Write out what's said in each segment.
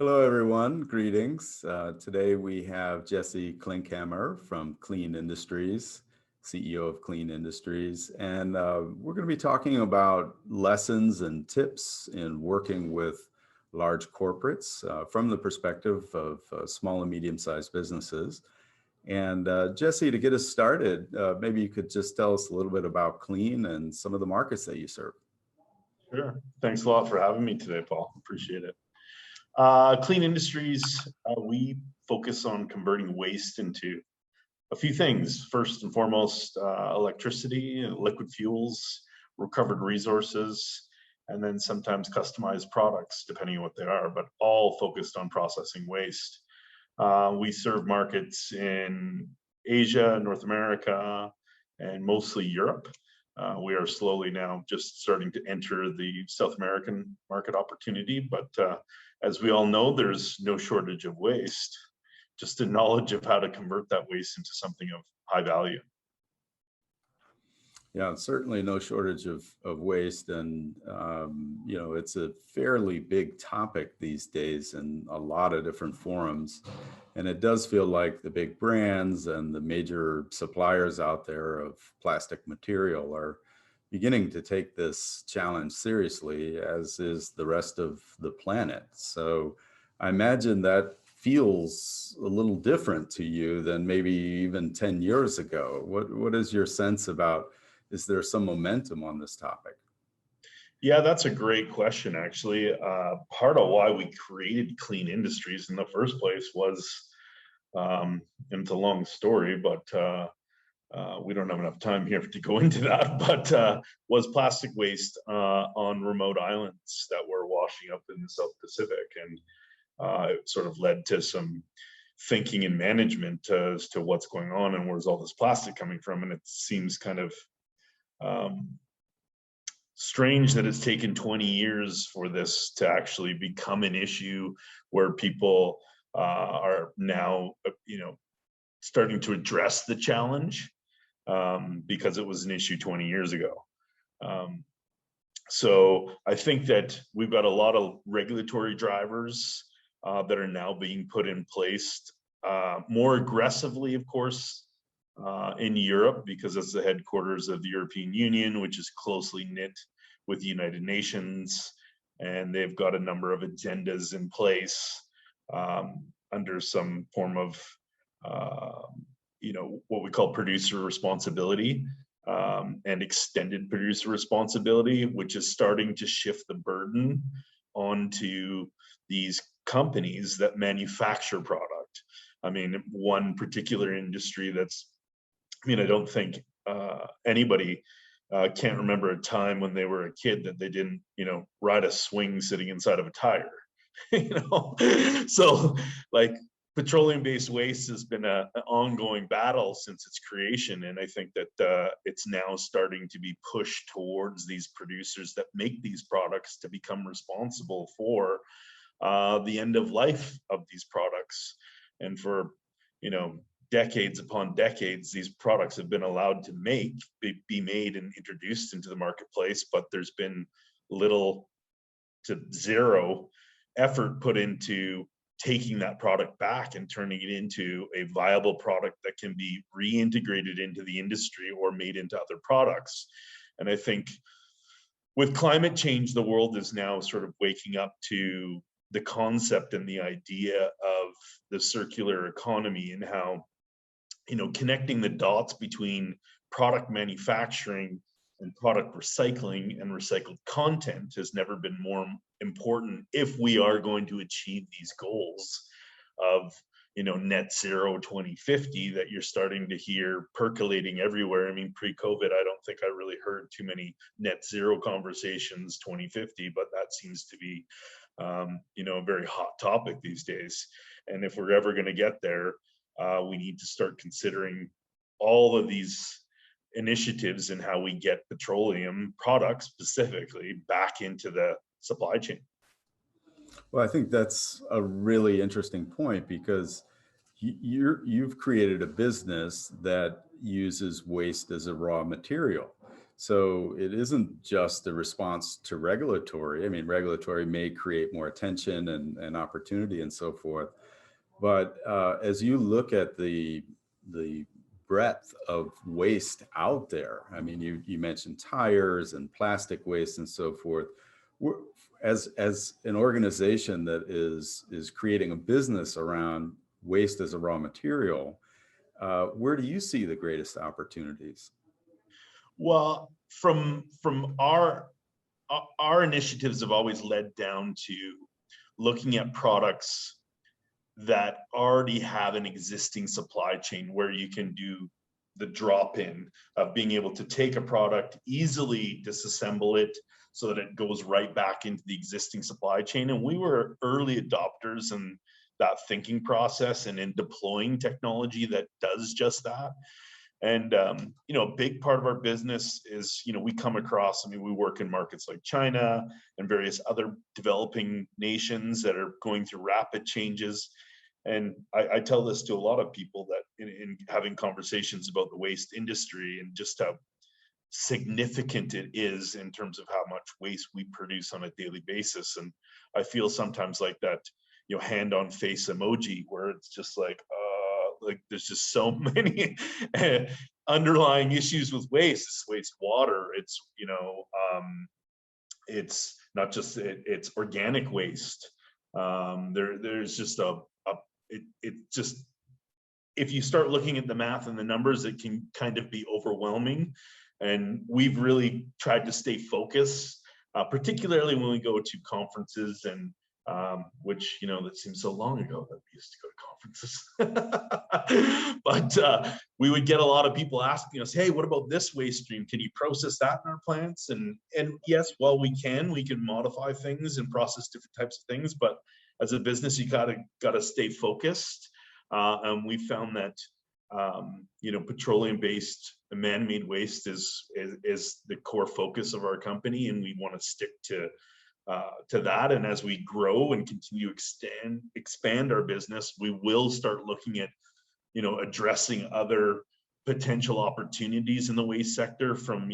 Hello, everyone. Greetings. Today we have Jesse Klinkhamer from Klean Industries, CEO of Klean Industries, and we're going to be talking about lessons and tips in working with large corporates from the perspective of small and medium-sized businesses. And Jesse, to get us started, maybe you could just tell us a little bit about Klean and some of the markets that you serve. Sure. Thanks a lot for having me today, Paul. Appreciate it. Klean Industries, we focus on converting waste into a few things. First and foremost, electricity, liquid fuels, recovered resources, and then sometimes customized products, depending on what they are, but all focused on processing waste. We serve markets in Asia, North America, and mostly Europe. We are slowly now just starting to enter the South American market opportunity, but as we all know, there's no shortage of waste, just the knowledge of how to convert that waste into something of high value. Yeah, certainly no shortage of waste, and it's a fairly big topic these days in a lot of different forums. And it does feel like the big brands and the major suppliers out there of plastic material are beginning to take this challenge seriously, as is the rest of the planet. So I imagine that feels a little different to you than maybe even 10 years ago. What is your sense about, is there some momentum on this topic? Yeah, that's a great question, actually. Part of why we created Klean Industries in the first place was, and it's a long story, but we don't have enough time here to go into that, but was plastic waste on remote islands that were washing up in the South Pacific. And it sort of led to some thinking and management as to what's going on and where's all this plastic coming from. And it seems kind of strange that it's taken 20 years for this to actually become an issue where people are now, starting to address the challenge because it was an issue 20 years ago. So I think that we've got a lot of regulatory drivers that are now being put in place more aggressively, of course, in Europe, because it's the headquarters of the European Union, which is closely knit with the United Nations, and they've got a number of agendas in place under some form of what we call producer responsibility and extended producer responsibility, which is starting to shift the burden onto these companies that manufacture product. I mean, one particular industry I don't think anybody can't remember a time when they were a kid that they didn't, ride a swing sitting inside of a tire. So like petroleum-based waste has been an ongoing battle since its creation, and I think that it's now starting to be pushed towards these producers that make these products to become responsible for the end of life of these products. And for decades upon decades, these products have been allowed to be made and introduced into the marketplace, but there's been little to zero effort put into taking that product back and turning it into a viable product that can be reintegrated into the industry or made into other products. And I think with climate change, the world is now sort of waking up to the concept and the idea of the circular economy, and how connecting the dots between product manufacturing and product recycling and recycled content has never been more important if we are going to achieve these goals of net zero 2050 that you're starting to hear percolating everywhere. I mean, pre-COVID, I don't think I really heard too many net zero conversations 2050, but that seems to be a very hot topic these days. And if we're ever going to get there, we need to start considering all of these initiatives and how we get petroleum products specifically back into the supply chain. Well, I think that's a really interesting point, because you've created a business that uses waste as a raw material. So it isn't just a response to regulatory. I mean, regulatory may create more attention and opportunity and so forth. But as you look at the breadth of waste out there, I mean, you mentioned tires and plastic waste and so forth. We're- as an organization that is creating a business around waste as a raw material, where do you see the greatest opportunities? Well, from our initiatives have always led down to looking at products that already have an existing supply chain where you can do the drop in of being able to take a product, easily disassemble it so that it goes right back into the existing supply chain. And we were early adopters in that thinking process and in deploying technology that does just that. And a big part of our business is, we come across, I mean, we work in markets like China and various other developing nations that are going through rapid changes. And I tell this to a lot of people that in having conversations about the waste industry and just how significant it is in terms of how much waste we produce on a daily basis. And I feel sometimes like that, hand on face emoji where it's just like there's just so many underlying issues with waste. It's wastewater. It's not just it's organic waste. There's just it just, if you start looking at the math and the numbers, it can kind of be overwhelming. And we've really tried to stay focused, particularly when we go to conferences and which, that seems so long ago that we used to go to conferences. But we would get a lot of people asking us, hey, what about this waste stream? Can you process that in our plants? And yes, well, we can modify things and process different types of things. But as a business, you gotta stay focused. And we found that, petroleum-based man-made waste is the core focus of our company, and we want to stick to that. And as we grow and continue to expand our business, we will start looking at, addressing other potential opportunities in the waste sector, from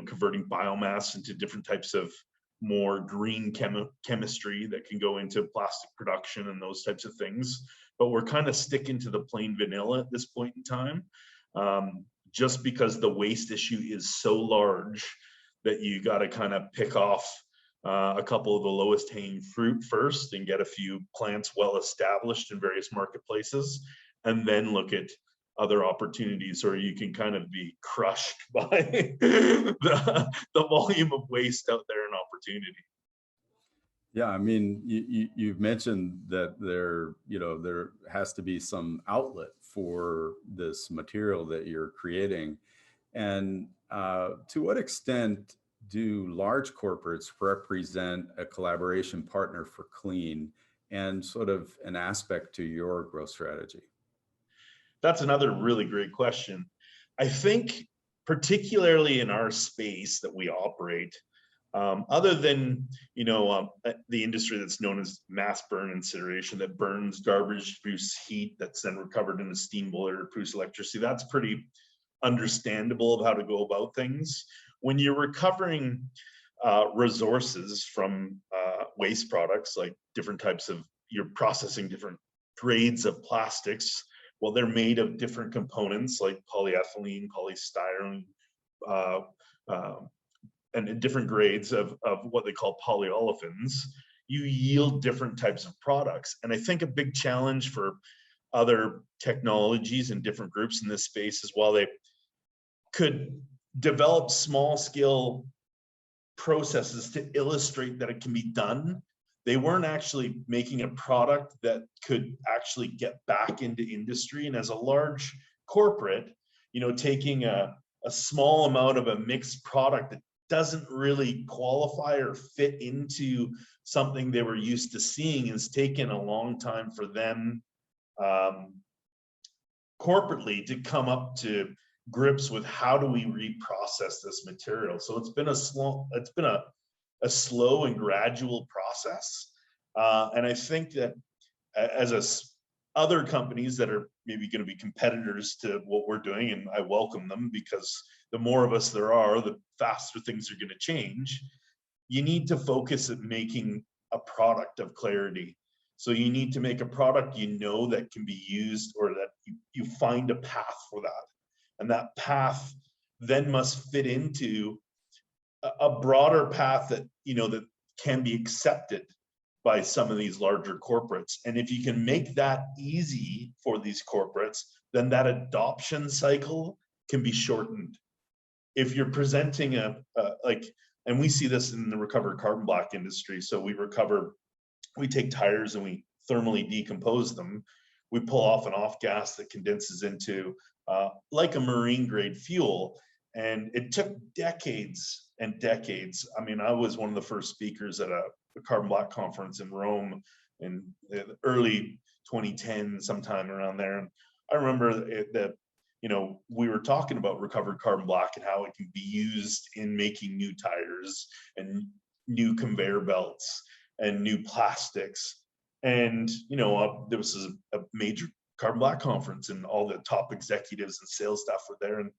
converting biomass into different types of more green chemistry that can go into plastic production and those types of things. But we're kind of sticking to the plain vanilla at this point in time, just because the waste issue is so large that you got to kind of pick off a couple of the lowest hanging fruit first and get a few plants well established in various marketplaces, and then look at other opportunities, or you can kind of be crushed by the volume of waste out there and opportunity. Yeah, I mean, you've mentioned that there has to be some outlet for this material that you're creating. And to what extent do large corporates represent a collaboration partner for Klean and sort of an aspect to your growth strategy? That's another really great question. I think particularly in our space that we operate, other than the industry that's known as mass burn incineration, that burns garbage, produce heat that's then recovered in a steam boiler to produce electricity, that's pretty understandable of how to go about things. When you're recovering resources from waste products, like different types of, you're processing different grades of plastics. Well, they're made of different components like polyethylene, polystyrene, and different grades of what they call polyolefins. You yield different types of products. And I think a big challenge for other technologies and different groups in this space is, while they could develop small scale processes to illustrate that it can be done, they weren't actually making a product that could actually get back into industry. And as a large corporate, taking a small amount of a mixed product that doesn't really qualify or fit into something they were used to seeing, has taken a long time for them corporately to come up to grips with how do we reprocess this material. So it's been a slow and gradual process. And I think that as other companies that are maybe going to be competitors to what we're doing, and I welcome them, because the more of us there are, the faster things are going to change. You need to focus at making a product of clarity. So you need to make a product that can be used, or that you find a path for that. And that path then must fit into a broader path that that can be accepted by some of these larger corporates. And if you can make that easy for these corporates, then that adoption cycle can be shortened. If you're presenting and we see this in the recovered carbon black industry. So we take tires and we thermally decompose them. We pull off an off gas that condenses into like a marine grade fuel. And it took decades and decades. I mean, I was one of the first speakers at a carbon black conference in Rome in the early 2010, sometime around there. And I remember that we were talking about recovered carbon black and how it can be used in making new tires and new conveyor belts and new plastics. And there was a major carbon black conference, and all the top executives and sales staff were there, and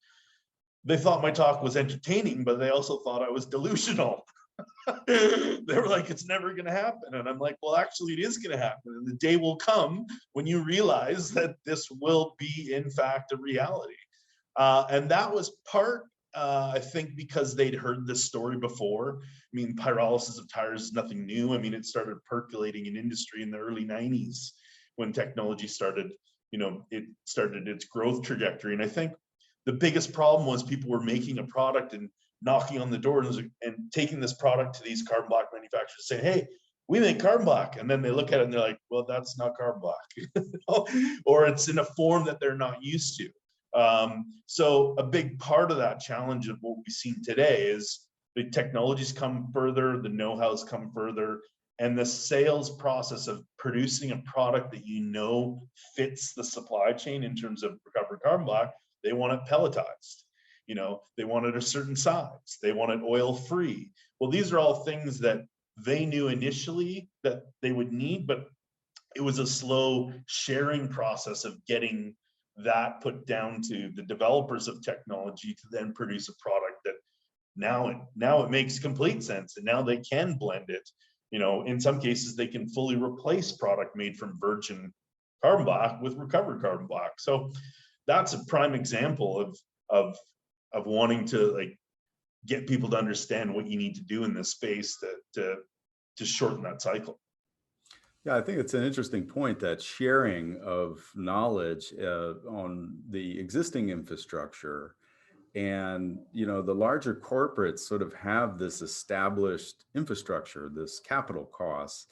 they thought my talk was entertaining, but they also thought I was delusional. They were like, it's never going to happen. And I'm like, well, actually it is going to happen. And the day will come when you realize that this will be in fact a reality. And that was part, I think, because they'd heard this story before. I mean, pyrolysis of tires is nothing new. I mean, it started percolating in industry in the early 90s when technology started, it started its growth trajectory. And I think the biggest problem was people were making a product and knocking on the door and taking this product to these carbon black manufacturers, saying, hey, we make carbon black. And then they look at it and they're like, well, that's not carbon black. Or it's in a form that they're not used to. So a big part of that challenge of what we've seen today is the technologies come further, the know-how's come further, and the sales process of producing a product that fits the supply chain in terms of recovered carbon black. They want it pelletized. They want it a certain size. They want it oil-free. Well, these are all things that they knew initially that they would need, but it was a slow sharing process of getting that put down to the developers of technology to then produce a product that now it makes complete sense, and now they can blend it. In some cases, they can fully replace product made from virgin carbon black with recovered carbon black. So that's a prime example of wanting to get people to understand what you need to do in this space to shorten that cycle. Yeah, I think it's an interesting point, that sharing of knowledge on the existing infrastructure. And, the larger corporates sort of have this established infrastructure, this capital costs,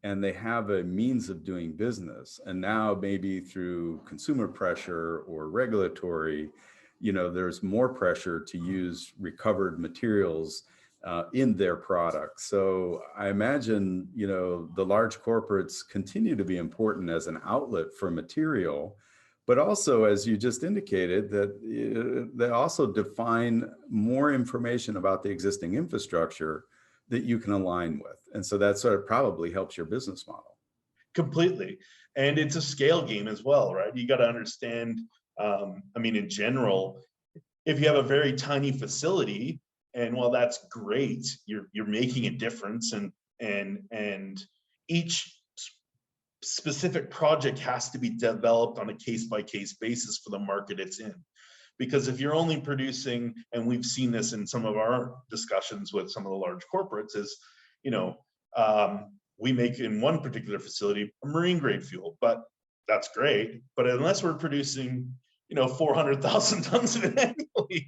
and they have a means of doing business. And now maybe through consumer pressure or regulatory, there's more pressure to use recovered materials in their products. So I imagine, the large corporates continue to be important as an outlet for material, but also, as you just indicated, that they also define more information about the existing infrastructure that you can align with. And so that sort of probably helps your business model. Completely. And it's a scale game as well, right? You got to understand, in general, if you have a very tiny facility, and while that's great, you're making a difference, and each specific project has to be developed on a case-by-case basis for the market it's in. Because if you're only producing, and we've seen this in some of our discussions with some of the large corporates, is, we make in one particular facility a marine grade fuel, but that's great. But unless we're producing, 400,000 tons of it annually,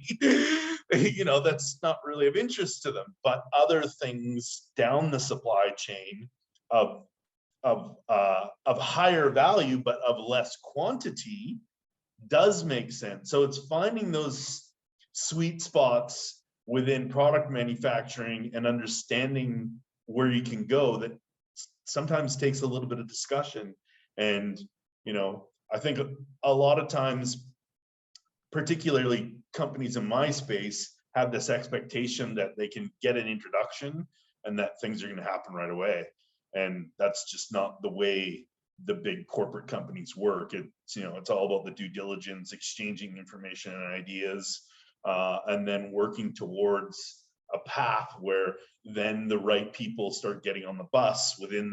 that's not really of interest to them. But other things down the supply chain of higher value, but of less quantity, does make sense. So it's finding those sweet spots within product manufacturing and understanding where you can go that sometimes takes a little bit of discussion. And, I think a lot of times, particularly companies in my space, have this expectation that they can get an introduction and that things are going to happen right away. And that's just not the way the big corporate companies work. It's, you know, it's all about the due diligence, exchanging information and ideas, and then working towards a path where then the right people start getting on the bus within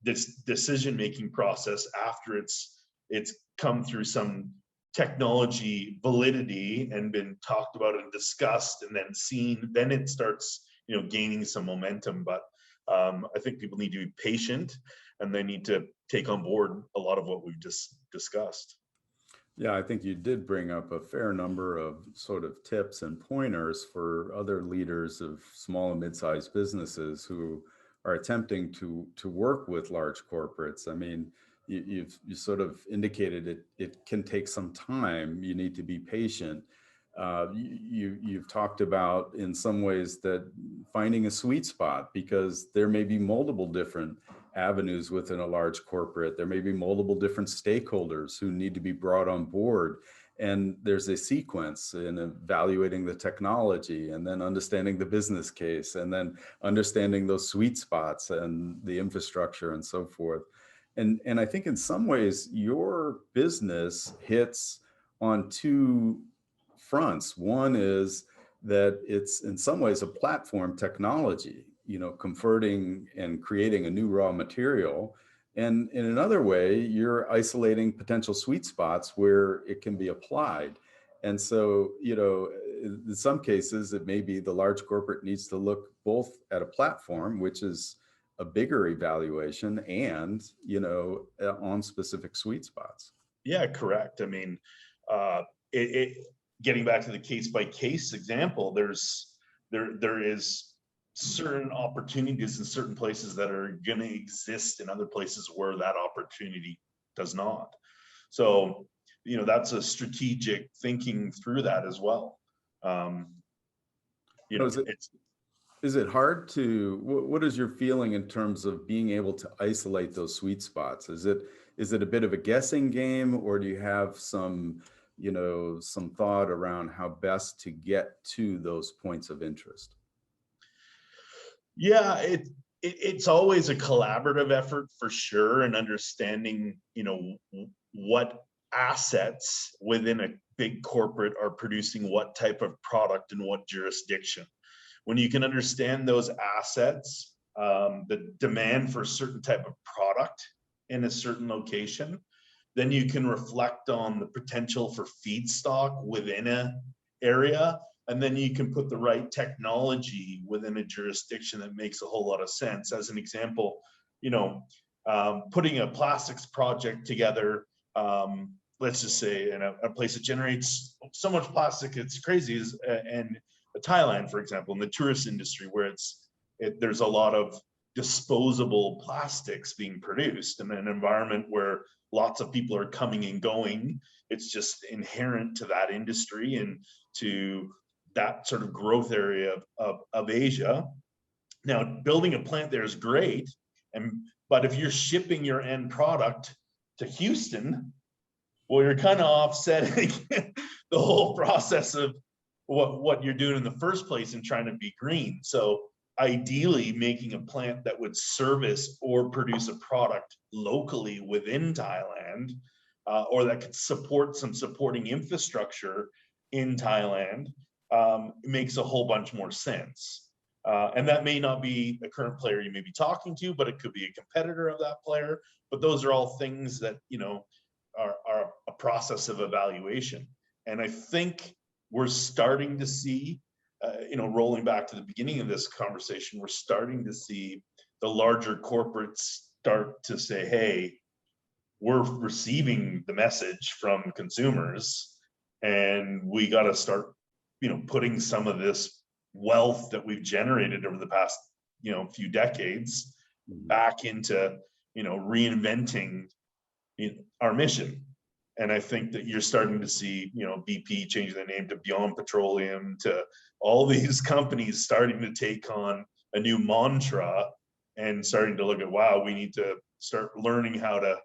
this decision-making process after it's come through some technology validity and been talked about and discussed and then seen. Then it starts, you know, gaining some momentum. But I think people need to be patient, and they need to take on board a lot of what we've just discussed. Yeah, I think you did bring up a fair number of sort of tips and pointers for other leaders of small and mid-sized businesses who are attempting to work with large corporates. I mean, you sort of indicated it can take some time. You need to be patient. You've talked about in some ways that finding a sweet spot, because there may be multiple different avenues within a large corporate. There may be multiple different stakeholders who need to be brought on board. And there's a sequence in evaluating the technology and then understanding the business case and then understanding those sweet spots and the infrastructure and so forth. And I think in some ways your business hits on two fronts. One is that it's in some ways a platform technology, you know, converting and creating a new raw material. And in another way, you're isolating potential sweet spots where it can be applied. And so, you know, in some cases, it may be the large corporate needs to look both at a platform, which is a bigger evaluation, and, you know, on specific sweet spots. Yeah, correct. I mean, getting back to the case by case example, there is certain opportunities in certain places that are going to exist in other places where that opportunity does not. So, you know, that's a strategic thinking through that as well. You know, is it hard to, what is your feeling in terms of being able to isolate those sweet spots? Is it a bit of a guessing game, or do you have some, you know, some thought around how best to get to those points of interest? Yeah, it's always a collaborative effort for sure, and understanding, you know, what assets within a big corporate are producing what type of product in what jurisdiction. When you can understand those assets, the demand for a certain type of product in a certain location, then you can reflect on the potential for feedstock within an area, and then you can put the right technology within a jurisdiction that makes a whole lot of sense. As an example, you know, putting a plastics project together, let's just say in a place that generates so much plastic, it's crazy, and Thailand, for example, in the tourist industry, where there's a lot of disposable plastics being produced in an environment where lots of people are coming and going. It's just inherent to that industry and to that sort of growth area of Asia. Now, building a plant there is great, but if you're shipping your end product to Houston, well, you're kind of offsetting the whole process of what you're doing in the first place and trying to be green. So ideally, making a plant that would service or produce a product locally within Thailand, or that could support some supporting infrastructure in Thailand, makes a whole bunch more sense. And that may not be a current player you may be talking to, but it could be a competitor of that player. But those are all things that, you know, are a process of evaluation. And I think we're starting to see, you know, rolling back to the beginning of this conversation, we're starting to see the larger corporates start to say, hey, we're receiving the message from consumers, and we got to start, you know, putting some of this wealth that we've generated over the past, you know, few decades back into, you know, reinventing our mission. And I think that you're starting to see, you know, BP changing the name to Beyond Petroleum, to all these companies starting to take on a new mantra and starting to look at, wow, we need to start learning how to,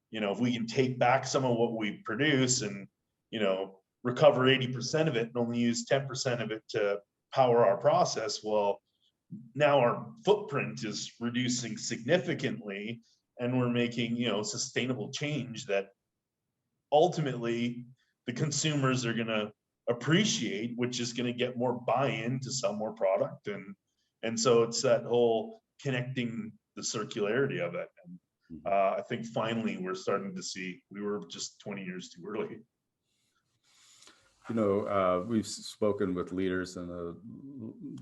you know, if we can take back some of what we produce and, you know, recover 80% of it and only use 10% of it to power our process, well, now our footprint is reducing significantly, and we're making, sustainable change that ultimately the consumers are going to appreciate, which is going to get more buy-in to sell more product. And so it's that whole connecting the circularity of it. And I think finally we're starting to see, we were just 20 years too early. We've spoken with leaders in a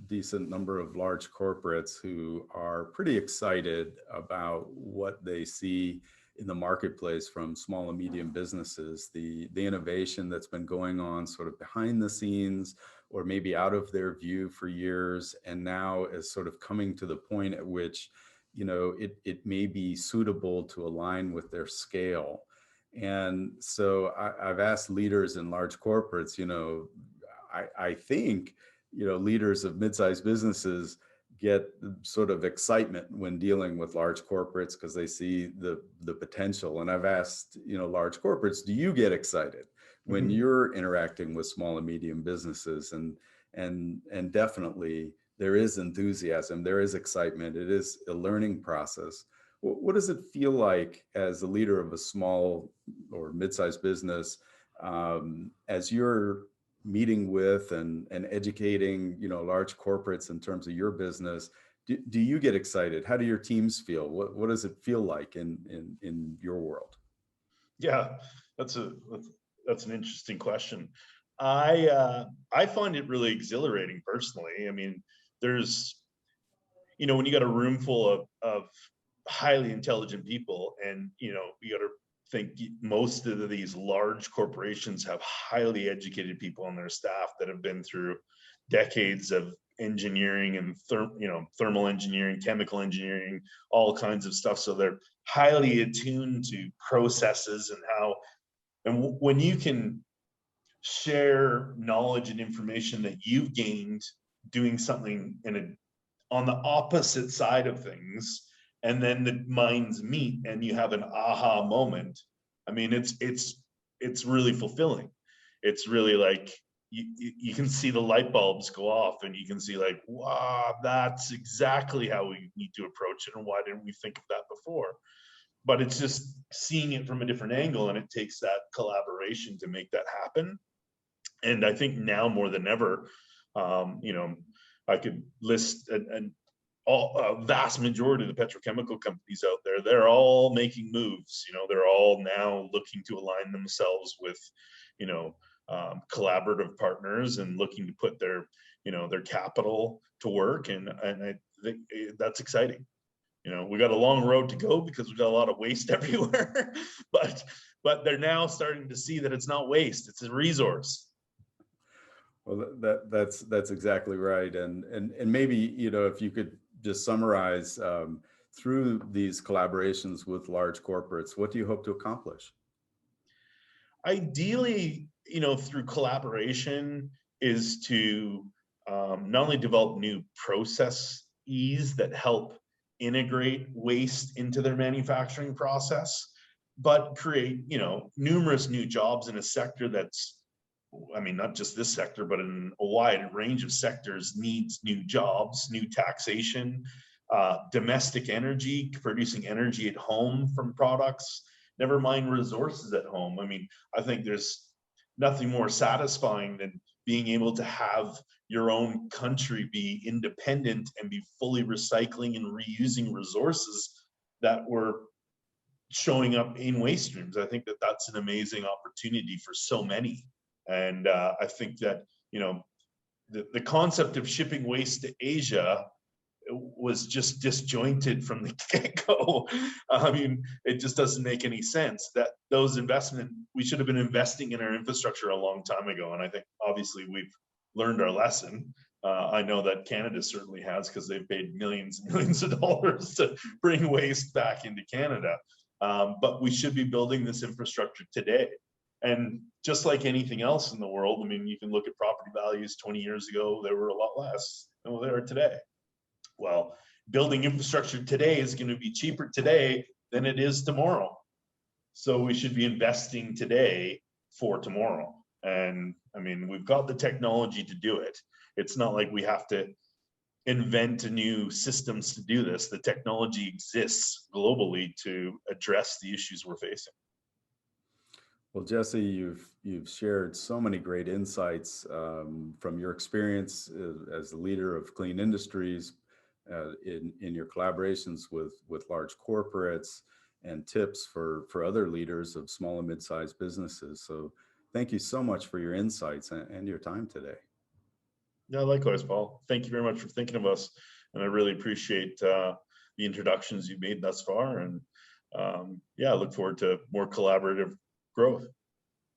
decent number of large corporates who are pretty excited about what they see in the marketplace from small and medium businesses, the innovation that's been going on sort of behind the scenes or maybe out of their view for years, and now is sort of coming to the point at which, it may be suitable to align with their scale. And so I've asked leaders in large corporates, I think, leaders of mid-sized businesses get sort of excitement when dealing with large corporates because they see the potential. And I've asked, large corporates, do you get excited when you're interacting with small and medium businesses? And definitely there is enthusiasm, there is excitement, it is a learning process. What does it feel like as a leader of a small or mid-sized business, as you're meeting with and educating, large corporates in terms of your business? Do you get excited? How do your teams feel? What does it feel like in your world? Yeah, that's an interesting question. I find it really exhilarating personally. I mean, there's, when you got a room full of highly intelligent people, and you got to think most of these large corporations have highly educated people on their staff that have been through decades of engineering and thermal engineering, chemical engineering, all kinds of stuff. So they're highly attuned to processes and when you can share knowledge and information that you've gained doing something on the opposite side of things, and then the minds meet and you have an aha moment. I mean, it's really fulfilling. It's really like you can see the light bulbs go off, and you can see like, wow, that's exactly how we need to approach it, and why didn't we think of that before? But it's just seeing it from a different angle, and it takes that collaboration to make that happen. And I think now more than ever, I could list a vast majority of the petrochemical companies out there. They're all making moves. They're all now looking to align themselves with, collaborative partners and looking to put their capital to work. And I think that's exciting. We got a long road to go because we've got a lot of waste everywhere, but they're now starting to see that it's not waste; it's a resource. Well, that's exactly right. And maybe, if you could just summarize through these collaborations with large corporates, what do you hope to accomplish? Ideally, through collaboration is to not only develop new processes that help integrate waste into their manufacturing process, but create, numerous new jobs in a sector that's, not just this sector, but in a wide range of sectors needs new jobs, new taxation, domestic energy, producing energy at home from products, never mind resources at home. I think there's nothing more satisfying than being able to have your own country be independent and be fully recycling and reusing resources that were showing up in waste streams. I think that that's an amazing opportunity for so many. And I think that, the concept of shipping waste to Asia was just disjointed from the get-go. It just doesn't make any sense. That we should have been investing in our infrastructure a long time ago. And I think obviously we've learned our lesson. I know that Canada certainly has, because they've paid millions and millions of dollars to bring waste back into Canada. But we should be building this infrastructure today. And just like anything else in the world, you can look at property values 20 years ago, they were a lot less than what they are today. Well, building infrastructure today is going to be cheaper today than it is tomorrow. So we should be investing today for tomorrow. And we've got the technology to do it. It's not like we have to invent new systems to do this. The technology exists globally to address the issues we're facing. Well, Jesse, you've shared so many great insights from your experience as the leader of Klean Industries in your collaborations with large corporates, and tips for other leaders of small and mid-sized businesses. So thank you so much for your insights and your time today. Yeah, likewise, Paul. Thank you very much for thinking of us, and I really appreciate the introductions you've made thus far. And yeah, I look forward to more collaborative growth.